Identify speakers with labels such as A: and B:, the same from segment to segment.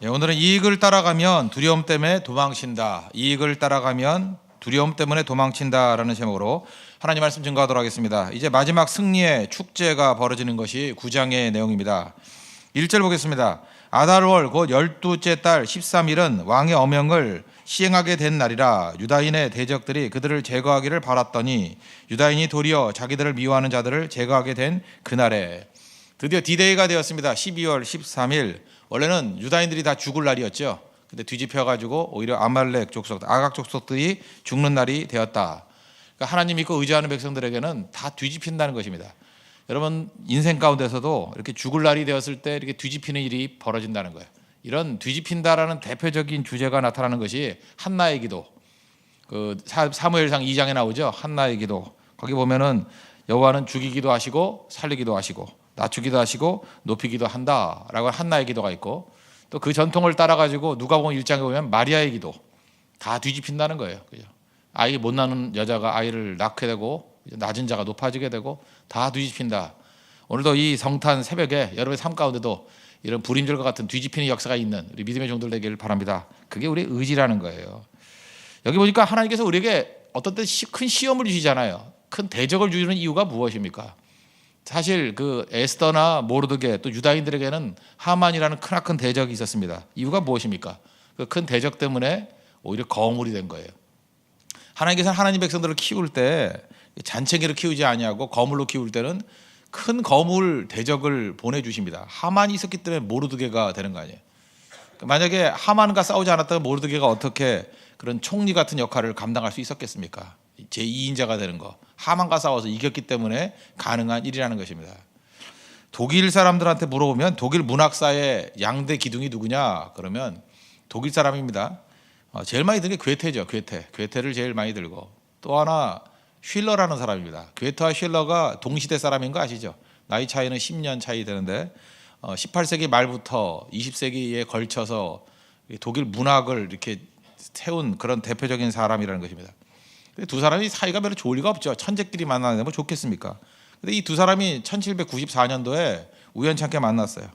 A: 예, 오늘은 이익을 따라가면 두려움 때문에 도망친다. 이익을 따라가면 두려움 때문에 도망친다라는 제목으로 하나님 말씀 증거하도록 하겠습니다. 이제 마지막 승리의 축제가 벌어지는 것이 9장의 내용입니다. 1절 보겠습니다. 아달월 곧 12째 달 13일은 왕의 어명을 시행하게 된 날이라. 유다인의 대적들이 그들을 제거하기를 바랐더니 유다인이 도리어 자기들을 미워하는 자들을 제거하게 된 그날에 드디어 디데이가 되었습니다. 12월 13일. 원래는 유다인들이 다 죽을 날이었죠. 근데 뒤집혀가지고 오히려 아말렉 족속, 아각 족속들이 죽는 날이 되었다. 그러니까 하나님 믿고 의지하는 백성들에게는 다 뒤집힌다는 것입니다. 여러분 인생 가운데서도 이렇게 죽을 날이 되었을 때 이렇게 뒤집히는 일이 벌어진다는 거예요. 이런 뒤집힌다라는 대표적인 주제가 나타나는 것이 한나의 기도. 그 사무엘상 2장에 나오죠. 한나의 기도. 거기 보면은 여호와는 죽이기도 하시고 살리기도 하시고 낮추기도 하시고 높이기도 한다라고 한나의 기도가 있고, 또 그 전통을 따라 가지고 누가복음 1장에 보면 마리아의 기도. 다 뒤집힌다는 거예요. 그죠? 아이 못 낳는 여자가 아이를 낳게 되고 낮은 자가 높아지게 되고 다 뒤집힌다. 오늘도 이 성탄 새벽에 여러분의 삶 가운데도 이런 불임절과 같은 뒤집히는 역사가 있는 우리 믿음의 종들 되기를 바랍니다. 그게 우리의 의지라는 거예요. 여기 보니까 하나님께서 우리에게 어떤 때 큰 시험을 주시잖아요. 큰 대적을 주시는 이유가 무엇입니까? 사실 그 에스더나 모르드게 또 유다인들에게는 하만이라는 크나큰 대적이 있었습니다. 이유가 무엇입니까? 그 큰 대적 때문에 오히려 거물이 된 거예요. 하나님께서는 하나님 백성들을 키울 때 잔챙이로 키우지 아니하고 거물로 키울 때는 큰 거물 대적을 보내주십니다. 하만이 있었기 때문에 모르드게가 되는 거 아니에요. 만약에 하만과 싸우지 않았다면 모르드게가 어떻게 그런 총리 같은 역할을 감당할 수 있었겠습니까? 제2인자가 되는 거. 하만과 싸워서 이겼기 때문에 가능한 일이라는 것입니다. 독일 사람들한테 물어보면 독일 문학사의 양대 기둥이 누구냐? 그러면 독일 사람입니다. 제일 많이 드는 게 괴테죠. 괴테를 제일 많이 들고, 또 하나 쉴러라는 사람입니다. 괴테와 쉴러가 동시대 사람인 거 아시죠? 나이 차이는 10년 차이 되는데 18세기 말부터 20세기에 걸쳐서 독일 문학을 이렇게 세운 그런 대표적인 사람이라는 것입니다. 두 사람이 사이가 별로 좋을 리가 없죠. 천재끼리 만나는데 뭐 좋겠습니까? 근데 이 두 사람이 1794년도에 우연찮게 만났어요.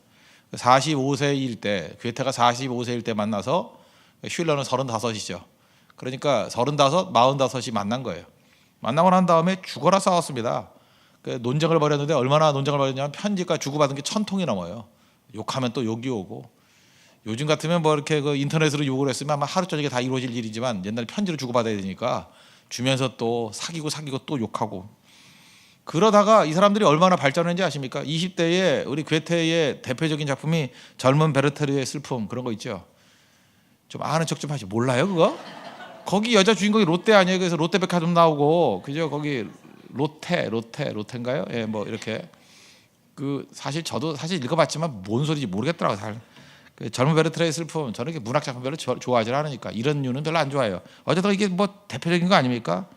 A: 45세일 때, 괴테가 45세일 때 만나서 슐러는 35이죠. 그러니까 35, 45이 만난 거예요. 만나고 난 다음에 죽어라 싸웠습니다. 논쟁을 벌였는데 얼마나 논쟁을 벌였냐면 편지가 주고받은 게 1000통이 넘어요. 욕하면 또 욕이 오고, 요즘 같으면 뭐 이렇게 그 인터넷으로 욕을 했으면 아마 하루 저녁에 다 이루어질 일이지만 옛날에 편지로 주고받아야 되니까 주면서 또 사귀고 또 욕하고, 그러다가 이 사람들이 얼마나 발전했는지 아십니까? 20대에 우리 괴테의 대표적인 작품이 젊은 베르테르의 슬픔, 그런 거 있죠. 좀 아는 척 좀 하지. 몰라요 그거? 거기 여자 주인공이 롯데 아니에요? 그래서 롯데백화점 나오고, 그죠? 거기 롯데인가요? 예, 뭐 이렇게 그 사실 저도 사실 읽어봤지만 뭔 소리인지 모르겠더라고요. 잘. 그 젊은 베르테르의 슬픔, 저는 이게 문학 작품 별로 좋아하지 않으니까 이런 류는 별로 안 좋아해요. 어쨌든 이게 뭐 대표적인 거 아닙니까?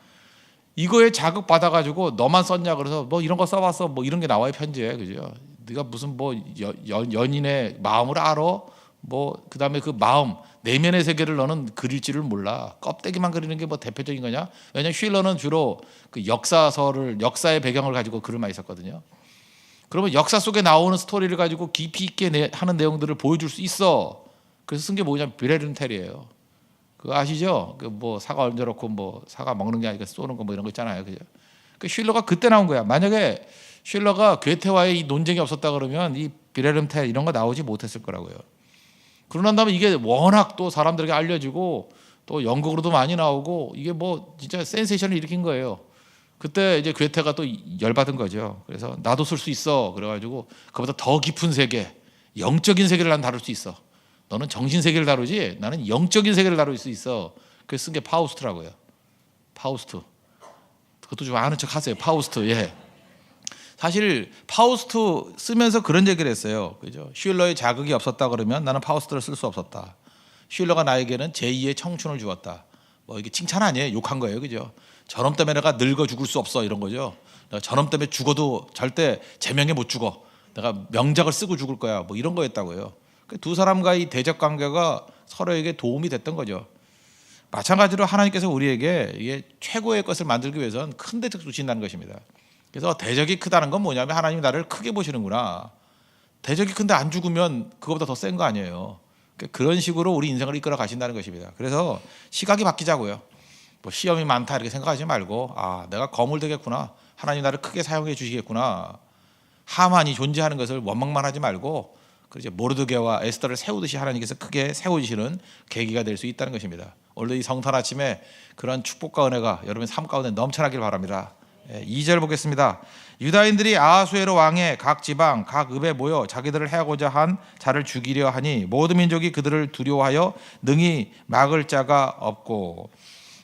A: 이거에 자극 받아가지고 너만 썼냐 그래서 뭐 이런 거 써봤어 뭐 이런 게 나와요 편지에. 그죠? 네가 무슨 뭐 연인의 마음을 알아? 뭐 그다음에 그 마음 내면의 세계를 너는 그릴 줄을 몰라. 껍데기만 그리는 게 뭐 대표적인 거냐? 왜냐면 쉴러는 주로 그 역사의 배경을 가지고 글을 많이 썼거든요. 그러면 역사 속에 나오는 스토리를 가지고 깊이 있게 하는 내용들을 보여줄 수 있어. 그래서 쓴 게 뭐냐면 비레른텔이에요. 그거 아시죠? 그 뭐 사과 얹어놓고 뭐 사과 먹는 게 아니라 쏘는 거 뭐 이런 거 있잖아요. 그죠? 그 슐러가 그때 나온 거야. 만약에 슐러가 괴테와의 이 논쟁이 없었다 그러면 이 비레른텔 이런 거 나오지 못했을 거라고요. 그러고 난 다음에 이게 워낙 또 사람들에게 알려지고 또 연극으로도 많이 나오고 이게 뭐 진짜 센세이션을 일으킨 거예요. 그때 이제 괴테가 또 열받은 거죠. 그래서 나도 쓸 수 있어. 그래가지고 그보다 더 깊은 세계, 영적인 세계를 난 다룰 수 있어. 너는 정신 세계를 다루지, 나는 영적인 세계를 다룰 수 있어. 그래서 쓴 게 파우스트라고요. 파우스트. 그것도 좀 아는 척 하세요. 파우스트. 예. 사실 파우스트 쓰면서 그런 얘기를 했어요. 그죠? 슐러의 자극이 없었다 그러면 나는 파우스트를 쓸 수 없었다. 슐러가 나에게는 제2의 청춘을 주었다. 뭐 이게 칭찬 아니에요. 욕한 거예요. 그죠? 저놈 때문에 내가 늙어 죽을 수 없어 이런 거죠. 내가 저놈 때문에 죽어도 절대 제명에 못 죽어. 내가 명작을 쓰고 죽을 거야. 뭐 이런 거였다고요. 두 사람과의 대적 관계가 서로에게 도움이 됐던 거죠. 마찬가지로 하나님께서 우리에게 이게 최고의 것을 만들기 위해서는 큰 대적 주신다는 것입니다. 그래서 대적이 크다는 건 뭐냐면 하나님이 나를 크게 보시는구나. 대적이 큰데 안 죽으면 그거보다 더 센 거 아니에요. 그런 식으로 우리 인생을 이끌어 가신다는 것입니다. 그래서 시각이 바뀌자고요. 뭐 시험이 많다 이렇게 생각하지 말고 내가 거물 되겠구나. 하나님 나를 크게 사용해 주시겠구나. 하만이 존재하는 것을 원망만 하지 말고 그렇죠. 모르드게와 에스더를 세우듯이 하나님께서 크게 세우시는 계기가 될 수 있다는 것입니다. 오늘도 이 성탄 아침에 그런 축복과 은혜가 여러분의 삶 가운데 넘쳐나길 바랍니다. 2절 보겠습니다. 유다인들이 아하수에로 왕의 각 지방 각 읍에 모여 자기들을 해하고자 한 자를 죽이려 하니 모든 민족이 그들을 두려워하여 능히 막을 자가 없고.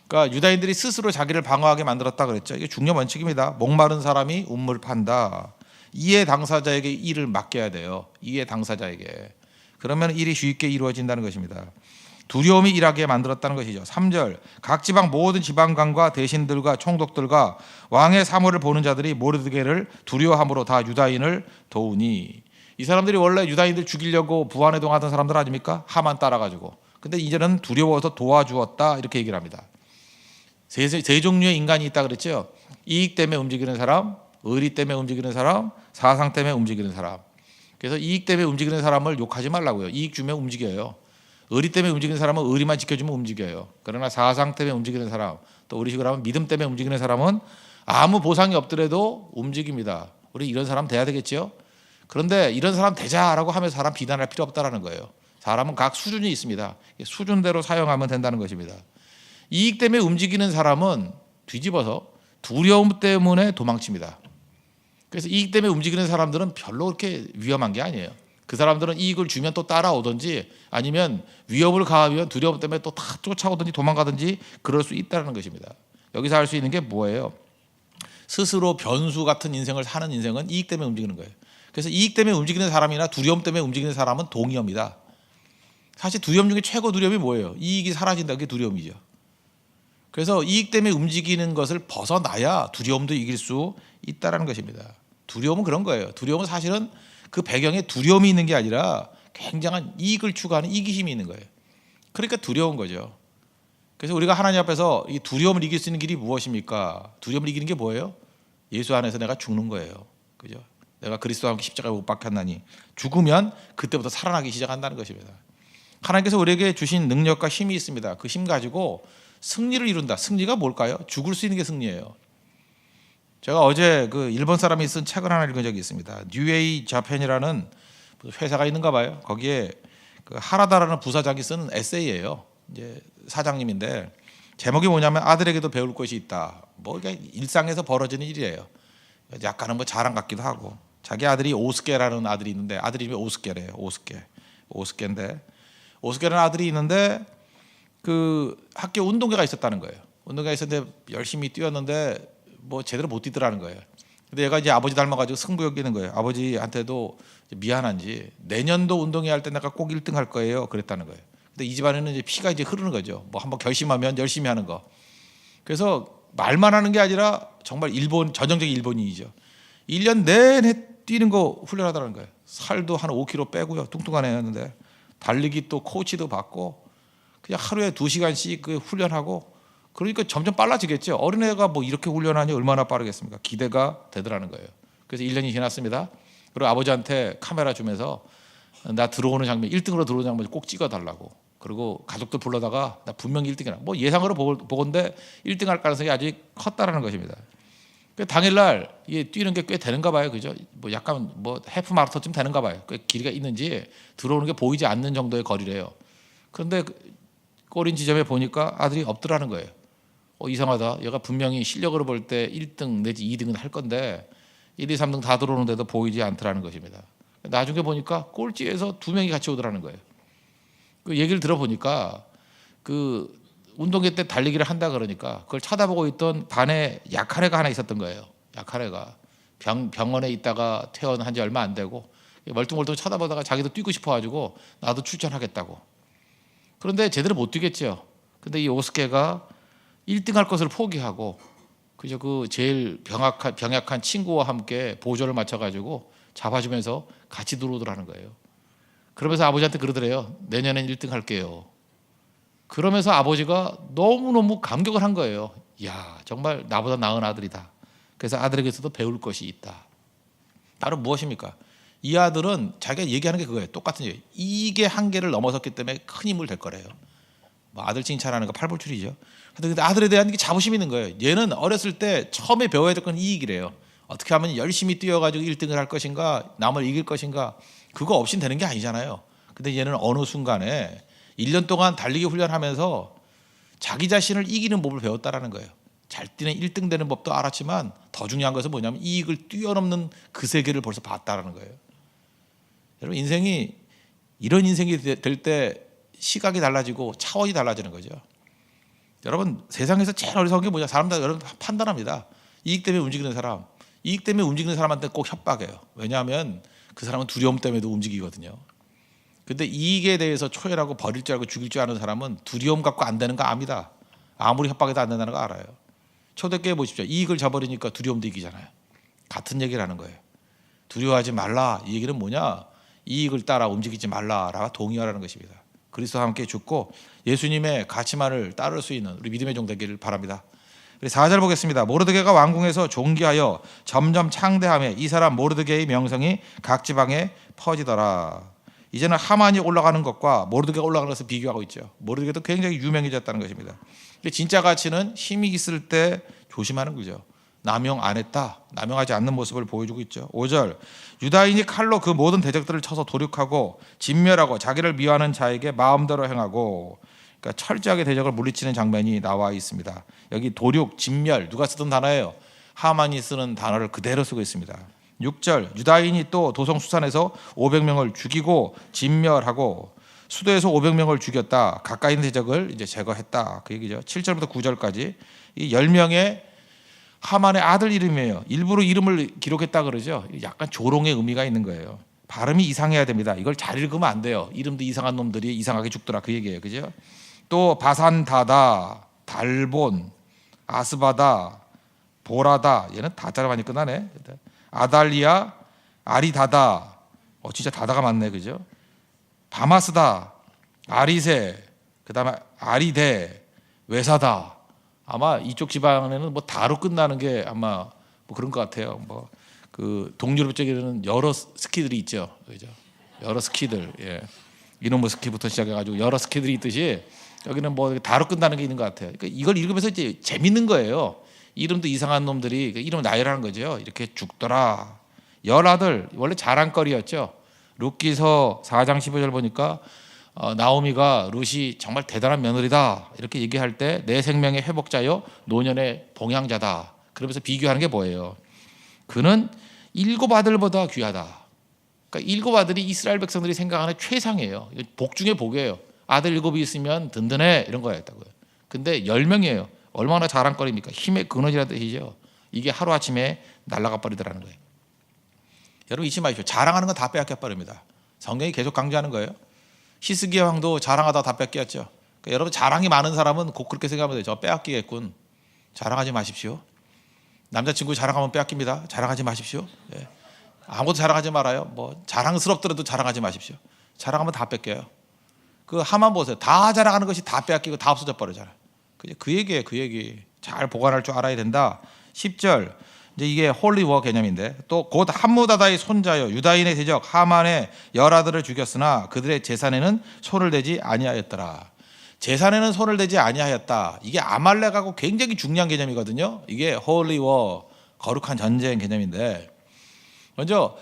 A: 그러니까 유다인들이 스스로 자기를 방어하게 만들었다 그랬죠. 이게 중요 원칙입니다. 목마른 사람이 우물 판다. 이해 당사자에게 일을 맡겨야 돼요. 이해 당사자에게. 그러면 일이 쉽게 이루어진다는 것입니다. 두려움이 일하게 만들었다는 것이죠. 3절 각 지방 모든 지방관과 대신들과 총독들과 왕의 사모를 보는 자들이 모르드게를 두려워함으로 다 유다인을 도우니. 이 사람들이 원래 유다인들 죽이려고 부안해동하던 사람들 아닙니까? 하만 따라가지고. 근데 이제는 두려워서 도와주었다 이렇게 얘기를 합니다. 세 종류의 인간이 있다 그랬죠. 이익 때문에 움직이는 사람, 의리 때문에 움직이는 사람, 사상 때문에 움직이는 사람. 그래서 이익 때문에 움직이는 사람을 욕하지 말라고요. 이익 주면 움직여요. 의리 때문에 움직이는 사람은 의리만 지켜주면 움직여요. 그러나 사상 때문에 움직이는 사람, 또 우리 식으로 하면 믿음 때문에 움직이는 사람은 아무 보상이 없더라도 움직입니다. 우리 이런 사람 돼야 되겠죠. 그런데 이런 사람 되자라고 하면서 사람 비난할 필요 없다라는 거예요. 사람은 각 수준이 있습니다. 수준대로 사용하면 된다는 것입니다. 이익 때문에 움직이는 사람은 뒤집어서 두려움 때문에 도망칩니다. 그래서 이익 때문에 움직이는 사람들은 별로 그렇게 위험한 게 아니에요. 그 사람들은 이익을 주면 또 따라오든지 아니면 위협을 가하면 두려움 때문에 또 다 쫓아오든지 도망가든지 그럴 수 있다는 것입니다. 여기서 할 수 있는 게 뭐예요? 스스로 변수 같은 인생을 사는 인생은 이익 때문에 움직이는 거예요. 그래서 이익 때문에 움직이는 사람이나 두려움 때문에 움직이는 사람은 동의어입니다. 사실 두려움 중에 최고 두려움이 뭐예요? 이익이 사라진다. 그게 두려움이죠. 그래서 이익 때문에 움직이는 것을 벗어나야 두려움도 이길 수 있다는 것입니다. 두려움은 그런 거예요. 두려움은 사실은 그 배경에 두려움이 있는 게 아니라 굉장한 이익을 추구하는 이기심이 있는 거예요. 그러니까 두려운 거죠. 그래서 우리가 하나님 앞에서 이 두려움을 이길 수 있는 길이 무엇입니까? 두려움을 이기는 게 뭐예요? 예수 안에서 내가 죽는 거예요. 그죠? 내가 그리스도와 함께 십자가에 못 박혔나니 죽으면 그때부터 살아나기 시작한다는 것입니다. 하나님께서 우리에게 주신 능력과 힘이 있습니다. 그 힘 가지고 승리를 이룬다. 승리가 뭘까요? 죽을 수 있는 게 승리예요. 제가 어제 그 일본 사람이 쓴 책을 하나 읽은 적이 있습니다. 뉴에이 자펜이라는 회사가 있는가 봐요. 거기에 그 하라다라는 부사장이 쓰는 에세이예요. 이제 사장님인데 제목이 뭐냐면 아들에게도 배울 것이 있다. 뭐 이게 일상에서 벌어지는 일이에요. 약간은 뭐 자랑 같기도 하고. 자기 아들이 오스케라는 아들이 있는데 아들 이름이 오스케래요. 오스케인데 오스케라는 아들이 있는데 그 학교 운동회가 있었다는 거예요. 운동회가 있었는데 열심히 뛰었는데 뭐 제대로 못 뛰더라는 거예요. 근데 얘가 이제 아버지 닮아가지고 승부욕이는 거예요. 아버지한테도 미안한지 내년도 운동회 할 때 내가 꼭 1등 할 거예요. 그랬다는 거예요. 근데 이 집안에는 이제 피가 이제 흐르는 거죠. 뭐 한번 결심하면 열심히 하는 거. 그래서 말만 하는 게 아니라 정말 전형적인 일본인이죠. 1년 내내 뛰는 거 훈련하더라는 거예요. 살도 한 5kg 빼고요. 뚱뚱한 애였는데 달리기 또 코치도 받고 그냥 하루에 2시간씩 그 훈련하고 그러니까 점점 빨라지겠죠. 어린애가 뭐 이렇게 훈련하니 얼마나 빠르겠습니까? 기대가 되더라는 거예요. 그래서 1년이 지났습니다. 그리고 아버지한테 카메라 주면서 나 들어오는 장면 1등으로 들어오는 장면 꼭 찍어달라고. 그리고 가족들 불러다가 나 분명히 1등이라. 뭐 예상으로 보건데 1등할 가능성이 아직 컸다라는 것입니다. 그 당일날 이게 뛰는 게 꽤 되는가 봐요, 그죠? 뭐 약간 뭐 해프 마라톤쯤 되는가 봐요. 꽤 길이가 있는지 들어오는 게 보이지 않는 정도의 거리래요. 그런데 꼬린 지점에 보니까 아들이 없더라는 거예요. 이상하다. 얘가 분명히 실력으로 볼 때 1등 내지 2등은 할 건데 1, 2, 3등 다 들어오는데도 보이지 않더라는 것입니다. 나중에 보니까 꼴찌에서 2명이 같이 오더라는 거예요. 그 얘기를 들어보니까 그 운동회 때 달리기를 한다 그러니까 그걸 쳐다보고 있던 반에 약한 애가 하나 있었던 거예요. 약한 애가 병원에 있다가 퇴원한 지 얼마 안 되고 멀뚱멀뚱 쳐다보다가 자기도 뛰고 싶어가지고 나도 출전하겠다고. 그런데 제대로 못 뛰겠죠. 근데 이 오스케가 1등 할 것을 포기하고 그저 그 제일 병약한 친구와 함께 보조를 맞춰가지고 잡아주면서 같이 들어오더라는 거예요. 그러면서 아버지한테 그러더래요. 내년엔 1등 할게요. 그러면서 아버지가 너무너무 감격을 한 거예요. 이야, 정말 나보다 나은 아들이다. 그래서 아들에게서도 배울 것이 있다. 바로 무엇입니까? 이 아들은 자기가 얘기하는 게 그거예요. 똑같은 얘기. 이익의 한계를 넘어섰기 때문에 큰 인물 될 거래요. 뭐 아들 칭찬하는 거 팔불출이죠. 근데 아들에 대한 게 자부심이 있는 거예요. 얘는 어렸을 때 처음에 배워야 될 건 이익이래요. 어떻게 하면 열심히 뛰어가지고 1등을 할 것인가, 남을 이길 것인가, 그거 없인 되는 게 아니잖아요. 근데 얘는 어느 순간에 1년 동안 달리기 훈련하면서 자기 자신을 이기는 법을 배웠다라는 거예요. 잘 뛰는 1등 되는 법도 알았지만 더 중요한 것은 뭐냐면 이익을 뛰어넘는 그 세계를 벌써 봤다라는 거예요. 여러분, 인생이 이런 인생이 될 때 시각이 달라지고 차원이 달라지는 거죠. 여러분, 세상에서 제일 어리석은 게 뭐냐? 사람들 여러분 판단합니다. 이익 때문에 움직이는 사람, 이익 때문에 움직이는 사람한테 꼭 협박해요. 왜냐하면 그 사람은 두려움 때문에도 움직이거든요. 근데 이익에 대해서 초열하고 버릴 줄 알고 죽일 줄 아는 사람은 두려움 갖고 안 되는 거 압니다. 아무리 협박해도 안 된다는 거 알아요. 초대교회 보십시오. 이익을 저버리니까 두려움도 이기잖아요. 같은 얘기를 하는 거예요. 두려워하지 말라. 이 얘기는 뭐냐? 이익을 따라 움직이지 말라라고 동의하라는 것입니다. 그리스도와 함께 죽고 예수님의 가치만을 따를 수 있는 우리 믿음의 종 되기를 바랍니다. 4절 보겠습니다. 모르드게가 왕궁에서 존귀하여 점점 창대하며 이 사람 모르드게의 명성이 각 지방에 퍼지더라. 이제는 하만이 올라가는 것과 모르드게가 올라가는 것을 비교하고 있죠. 모르드게도 굉장히 유명해졌다는 것입니다. 근데 진짜 가치는 힘이 있을 때 조심하는 거죠. 남용 안 했다. 남용하지 않는 모습을 보여주고 있죠. 5절 유다인이 칼로 그 모든 대적들을 쳐서 도륙하고 진멸하고 자기를 미워하는 자에게 마음대로 행하고, 그러니까 철저하게 대적을 물리치는 장면이 나와 있습니다. 여기 도륙, 진멸 누가 쓰던 단어예요? 하만이 쓰는 단어를 그대로 쓰고 있습니다. 6절 유다인이 또 도성 수산에서 500명을 죽이고 진멸하고 수도에서 500명을 죽였다. 가까이 있는 대적을 이제 제거했다. 그 얘기죠. 7절부터 9절까지 이 10명의 하만의 아들 이름이에요. 일부러 이름을 기록했다 그러죠. 약간 조롱의 의미가 있는 거예요. 발음이 이상해야 됩니다. 이걸 잘 읽으면 안 돼요. 이름도 이상한 놈들이 이상하게 죽더라 그 얘기예요. 그죠? 또 바산다다, 달본, 아스바다, 보라다, 얘는 다자로 많이 끝나네. 아달리아, 아리다다, 진짜 다다가 많네, 그죠? 바마스다, 아리세, 그다음에 아리데, 외사다. 아마 이쪽 지방에는 뭐 다로 끝나는 게 아마 뭐 그런 것 같아요. 뭐 그 동유럽 쪽에는 여러 스키들이 있죠, 그죠? 여러 스키들, 예. 이놈의 스키부터 시작해가지고 여러 스키들이 있듯이 여기는 뭐 다로 끝나는 게 있는 것 같아요. 그러니까 이걸 읽으면서 이제 재밌는 거예요. 이름도 이상한 놈들이 이름 나열하는 거죠. 이렇게 죽더라. 열아들 원래 자랑거리였죠. 룻기서 4장 15절 보니까 나오미가 룻이 정말 대단한 며느리다 이렇게 얘기할 때 내 생명의 회복자요 노년의 봉양자다. 그러면서 비교하는 게 뭐예요? 그는 7 아들보다 귀하다. 그러니까 7 아들이 이스라엘 백성들이 생각하는 최상이에요. 복 중에 복이에요. 아들 7이 있으면 든든해 이런 거였다고요. 근데 10명이에요. 얼마나 자랑거리입니까? 힘의 근원이라는 뜻이죠. 이게 하루아침에 날아가 버리더라는 거예요. 여러분 잊지 마십시오. 자랑하는 건 다 빼앗겨 버립니다. 성경이 계속 강조하는 거예요. 히스기야 왕도 자랑하다 다 뺏겼죠. 그러니까 여러분 자랑이 많은 사람은 곧 그렇게 생각하면 돼요. 저 빼앗기겠군. 자랑하지 마십시오. 남자친구 자랑하면 빼앗깁니다. 자랑하지 마십시오. 예. 아무것도 자랑하지 말아요. 뭐 자랑스럽더라도 자랑하지 마십시오. 자랑하면 다 뺏겨요. 그 하만 보세요. 다 자랑하는 것이 다 빼앗기고 다 없어져 버리잖아요. 그 얘기예요. 그 얘기. 잘 보관할 줄 알아야 된다. 10절 이제 이게 홀리워 개념인데 또 곧 함무다다의 손자여 유다인의 대적 하만의 열아들을 죽였으나 그들의 재산에는 손을 대지 아니하였더라. 재산에는 손을 대지 아니하였다. 이게 아말렉하고 굉장히 중요한 개념이거든요. 이게 홀리워 거룩한 전쟁 개념인데 먼저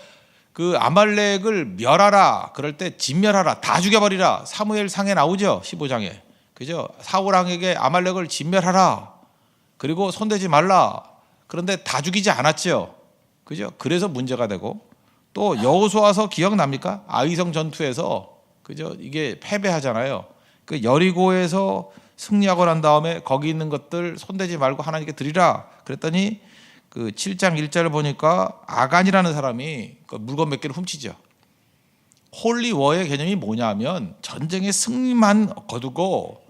A: 그 아말렉을 멸하라. 그럴 때 진멸하라. 다 죽여버리라. 사무엘 상에 나오죠. 15장에. 그죠? 사울 왕에게 아말렉을 진멸하라. 그리고 손대지 말라. 그런데 다 죽이지 않았죠. 그죠? 그래서 문제가 되고 또 여호수아서 기억납니까? 아위성 전투에서 그죠? 이게 패배하잖아요. 그 여리고에서 승리하고 난 다음에 거기 있는 것들 손대지 말고 하나님께 드리라. 그랬더니 그 7장 1절을 보니까 아간이라는 사람이 그 물건 몇 개를 훔치죠. 홀리워의 개념이 뭐냐면 전쟁의 승리만 거두고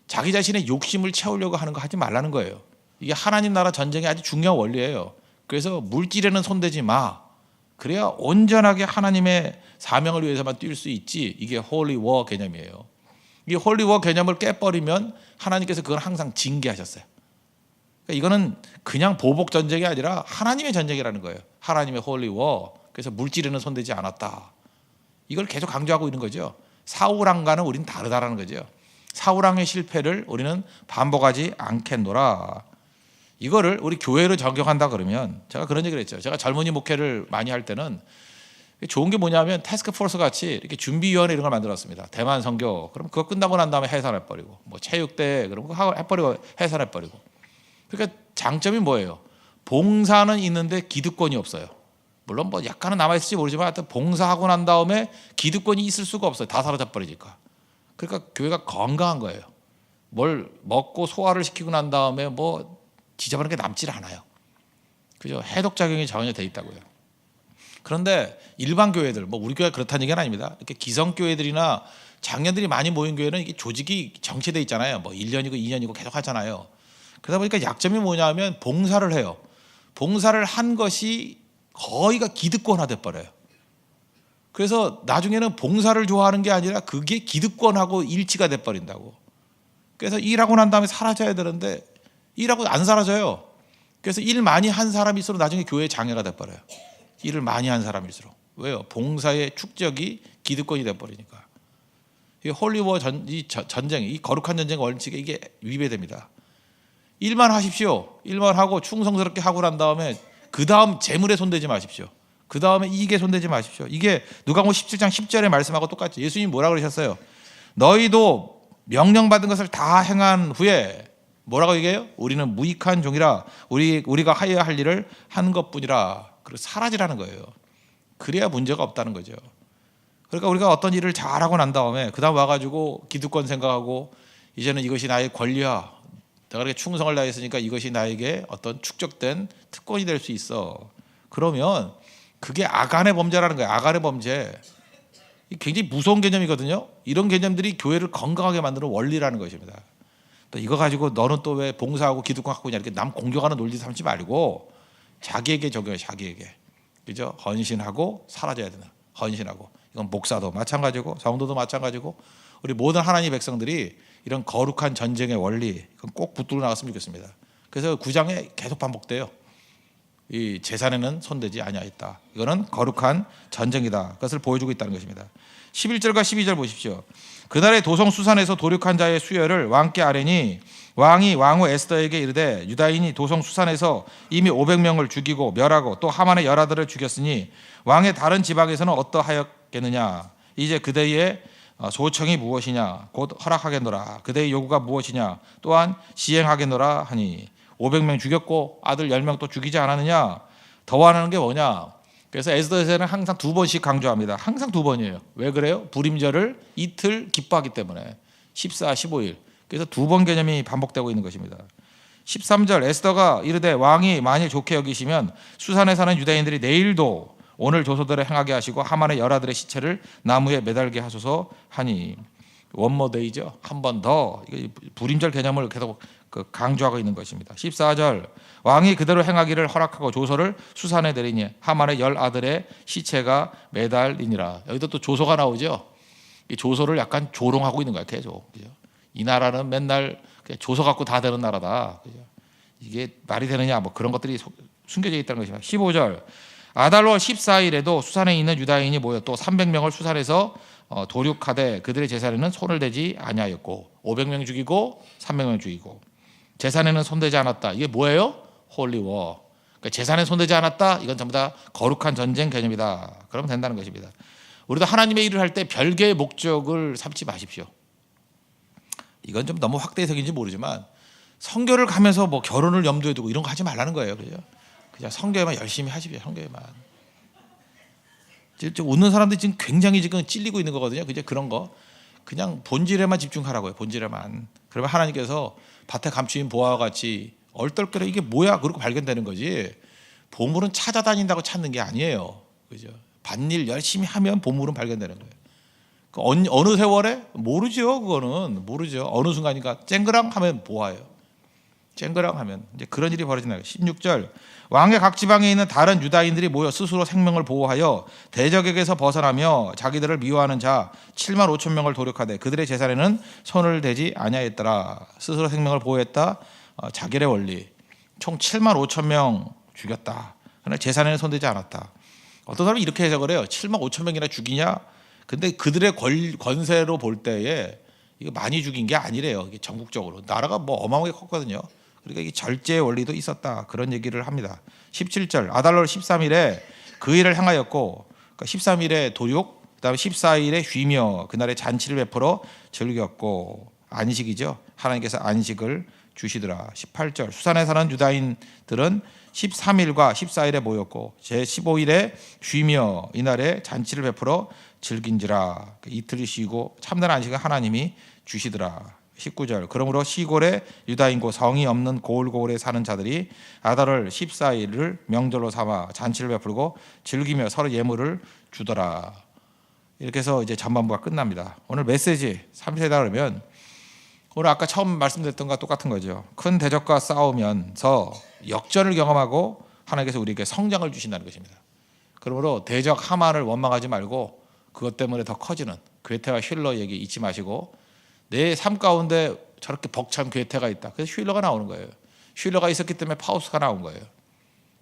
A: 자기 자신의 욕심을 채우려고 하는 거 하지 말라는 거예요. 이게 하나님 나라 전쟁의 아주 중요한 원리예요. 그래서 물질에는 손대지 마. 그래야 온전하게 하나님의 사명을 위해서만 뛸 수 있지. 이게 홀리워 개념이에요. 이 홀리워 개념을 깨버리면 하나님께서 그걸 항상 징계하셨어요. 그러니까 이거는 그냥 보복 전쟁이 아니라 하나님의 전쟁이라는 거예요. 하나님의 홀리워. 그래서 물질에는 손대지 않았다. 이걸 계속 강조하고 있는 거죠. 사울왕과는 우리는 다르다라는 거죠. 사울왕의 실패를 우리는 반복하지 않겠노라. 이거를 우리 교회로 적용한다 그러면, 제가 그런 얘기를 했죠. 제가 젊은이 목회를 많이 할 때는 좋은 게 뭐냐면 태스크포스 같이 이렇게 준비위원회 이런 걸 만들었습니다. 대만 선교. 그럼 그거 끝나고 난 다음에 해산해버리고, 뭐 체육대 그럼 그거 해버리고 해산해버리고. 그러니까 장점이 뭐예요? 봉사는 있는데 기득권이 없어요. 물론 뭐 약간은 남아있을지 모르지만 하여튼 봉사하고 난 다음에 기득권이 있을 수가 없어요. 다 사라져버리니까. 그러니까 교회가 건강한 거예요. 뭘 먹고 소화를 시키고 난 다음에 뭐 지저분한 게 남질 않아요. 그죠? 해독작용이 전혀 돼 있다고요. 그런데 일반 교회들, 뭐 우리 교회가 그렇다는 얘기는 아닙니다. 이렇게 기성교회들이나 장년들이 많이 모인 교회는 이게 조직이 정체돼 있잖아요. 뭐 1년이고 2년이고 계속 하잖아요. 그러다 보니까 약점이 뭐냐면 봉사를 해요. 봉사를 한 것이 거의가 기득권화 돼버려요. 그래서 나중에는 봉사를 좋아하는 게 아니라 그게 기득권하고 일치가 돼버린다고. 그래서 일하고 난 다음에 사라져야 되는데 일하고 안 사라져요. 그래서 일 많이 한 사람일수록 나중에 교회에 장애가 돼버려요. 일을 많이 한 사람일수록. 왜요? 봉사의 축적이 기득권이 돼버리니까. 이 홀리워 전쟁, 이 거룩한 전쟁 원칙에 이게 위배됩니다. 일만 하십시오. 일만 하고 충성스럽게 하고 난 다음에 그 다음 재물에 손대지 마십시오. 그 다음에 이익에 손대지 마십시오. 이게 누가복음 17장 10절의 말씀하고 똑같죠. 예수님이 뭐라 그러셨어요? 너희도 명령받은 것을 다 행한 후에 뭐라고 얘기해요? 우리는 무익한 종이라 우리가 하여야 할 일을 한 것뿐이라. 그리고 사라지라는 거예요. 그래야 문제가 없다는 거죠. 그러니까 우리가 어떤 일을 잘하고 난 다음에 그 다음 와가지고 기득권 생각하고 이제는 이것이 나의 권리야. 내가 그렇게 충성을 다했으니까 이것이 나에게 어떤 축적된 특권이 될 수 있어. 그러면 그게 아간의 범죄라는 거예요. 아간의 범죄. 굉장히 무서운 개념이거든요. 이런 개념들이 교회를 건강하게 만드는 원리라는 것입니다. 또 이거 가지고 너는 또 왜 봉사하고 기득권 갖고 있냐 이렇게 남 공격하는 논리 삼지 말고 자기에게 적용해. 자기에게. 그죠? 헌신하고 사라져야 되나. 헌신하고. 이건 목사도 마찬가지고 성도도 마찬가지고 우리 모든 하나님의 백성들이 이런 거룩한 전쟁의 원리 꼭 붙들고 나갔으면 좋겠습니다. 그래서 9장에 계속 반복돼요. 이 재산에는 손대지 아니하였다. 이거는 거룩한 전쟁이다. 그것을 보여주고 있다는 것입니다. 11절과 12절 보십시오. 그날에 도성 수산에서 도륙한 자의 수여를 왕께 아뢰니 왕이 왕후 에스더에게 이르되 유다인이 도성 수산에서 이미 500명을 죽이고 멸하고 또 하만의 열아들을 죽였으니 왕의 다른 지방에서는 어떠하였겠느냐. 이제 그대의 소청이 무엇이냐 곧 허락하겠노라. 그대의 요구가 무엇이냐 또한 시행하겠노라 하니 500명 죽였고 아들 10명 또 죽이지 않았느냐. 더 원하는 게 뭐냐. 그래서 에스더에서는 항상 2번씩 강조합니다. 항상 2번이에요. 왜 그래요? 불임절을 이틀 기뻐하기 때문에 14, 15일. 그래서 2번 개념이 반복되고 있는 것입니다. 13절 에스더가 이르되 왕이 만일 좋게 여기시면 수산에 사는 유다인들이 내일도 오늘 조소대로 행하게 하시고 하만의 열아들의 시체를 나무에 매달게 하소서 하니 원모데이죠. 한 번 더 불임절 개념을 계속 강조하고 있는 것입니다. 14절 왕이 그대로 행하기를 허락하고 조소를 수산에 내리니 하만의 10아들의 시체가 매달리니라. 여기도 또 조소가 나오죠. 이 조소를 약간 조롱하고 있는 거야. 계속. 그죠? 이 나라는 맨날 조소 갖고 다 되는 나라다. 그죠? 이게 말이 되느냐 뭐 그런 것들이 숨겨져 있다는 것입니다. 15절 아달월 14일에도 수산에 있는 유다인이 모여 또 300명을 수산에서 도륙하되 그들의 재산에는 손을 대지 아니하였고 500명 죽이고 300명 죽이고 재산에는 손대지 않았다. 이게 뭐예요? 홀리워. 그러니까 재산에 손대지 않았다. 이건 전부 다 거룩한 전쟁 개념이다. 그러면 된다는 것입니다. 우리도 하나님의 일을 할 때 별개의 목적을 삼지 마십시오. 이건 좀 너무 확대 해석인지 모르지만 선교를 가면서 뭐 결혼을 염두에 두고 이런 거 하지 말라는 거예요. 그죠? 그냥 선교에만 열심히 하십시오. 선교에만. 지금 웃는 사람들이 지금 굉장히 지금 찔리고 있는 거거든요. 그죠? 그런 거 그냥 본질에만 집중하라고요. 본질에만. 그러면 하나님께서 밭에 감추인 보화와 같이 얼떨결에 이게 뭐야? 그러고 발견되는 거지. 보물은 찾아다닌다고 찾는 게 아니에요. 그죠? 밭일 열심히 하면 보물은 발견되는 거예요. 어느 세월에? 모르죠. 그거는 모르죠. 어느 순간인가 쨍그랑 하면 보아요. 쨍그랑 하면 이제 그런 일이 벌어진다. 16절 왕의 각 지방에 있는 다른 유다인들이 모여 스스로 생명을 보호하여 대적에게서 벗어나며 자기들을 미워하는 자 7만 5천 명을 도륙하되 그들의 재산에는 손을 대지 아니하였더라. 스스로 생명을 보호했다. 자결의 원리. 총 7만 5천 명 죽였다. 그러나 재산에는 손대지 않았다. 어떤 사람이 이렇게 해석을 해요. 7만 5천 명이나 죽이냐? 근데 그들의 권세로 볼 때에 이거 많이 죽인 게 아니래요. 이게 전국적으로 나라가 뭐 어마어마하게 컸거든요. 그러니까 이게 절제의 원리도 있었다 그런 얘기를 합니다. 17절 아달월 13일에 그 일을 행하였고 그러니까 13일에 도륙 그다음에 14일에 쉬며 그날에 잔치를 베풀어 즐겼고 안식이죠. 하나님께서 안식을 주시더라. 18절 수산에 사는 유다인들은 13일과 14일에 모였고 제15일에 쉬며 이날에 잔치를 베풀어 즐긴지라. 이틀이 쉬고 참된 안식을 하나님이 주시더라. 19절 그러므로 시골에 유다인고 성이 없는 고을고을에 사는 자들이 아달월 14일을 명절로 삼아 잔치를 베풀고 즐기며 서로 예물을 주더라. 이렇게 해서 이제 전반부가 끝납니다. 오늘 메시지 3세다 그러면 오늘 아까 처음 말씀드렸던 것과 똑같은 거죠. 큰 대적과 싸우면서 역전을 경험하고 하나님께서 우리에게 성장을 주신다는 것입니다. 그러므로 대적 하만을 원망하지 말고 그것 때문에 더 커지는 괴테와 힐러 얘기 잊지 마시고 내 삶 가운데 저렇게 벅찬 괴테가 있다. 그래서 힐러가 나오는 거예요. 힐러가 있었기 때문에 파우스가 나온 거예요.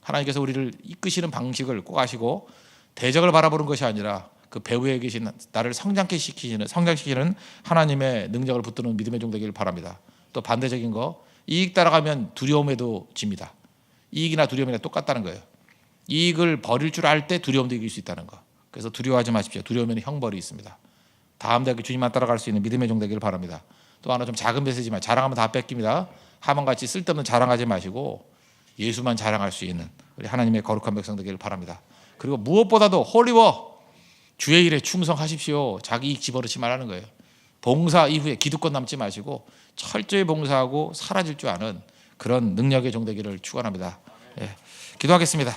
A: 하나님께서 우리를 이끄시는 방식을 꼭 아시고 대적을 바라보는 것이 아니라 그 배후에 계신 나를 성장시키시는 하나님의 능력을 붙드는 믿음의 종 되기를 바랍니다. 또 반대적인 거 이익 따라가면 두려움에도 집니다. 이익이나 두려움이나 똑같다는 거예요. 이익을 버릴 줄 알 때 두려움도 이길 수 있다는 거. 그래서 두려워하지 마십시오. 두려움에는 형벌이 있습니다. 다음 대학교 주님만 따라갈 수 있는 믿음의 종 되기를 바랍니다. 또 하나 좀 작은 메시지만 자랑하면 다 뺏깁니다. 하만같이 쓸데없는 자랑하지 마시고 예수만 자랑할 수 있는 우리 하나님의 거룩한 백성 되기를 바랍니다. 그리고 무엇보다도 홀리워 주의 일에 충성하십시오. 자기 이익 집어넣지 말라는 거예요. 봉사 이후에 기득권 남지 마시고 철저히 봉사하고 사라질 줄 아는 그런 능력의 종 되기를 축원합니다. 예, 기도하겠습니다.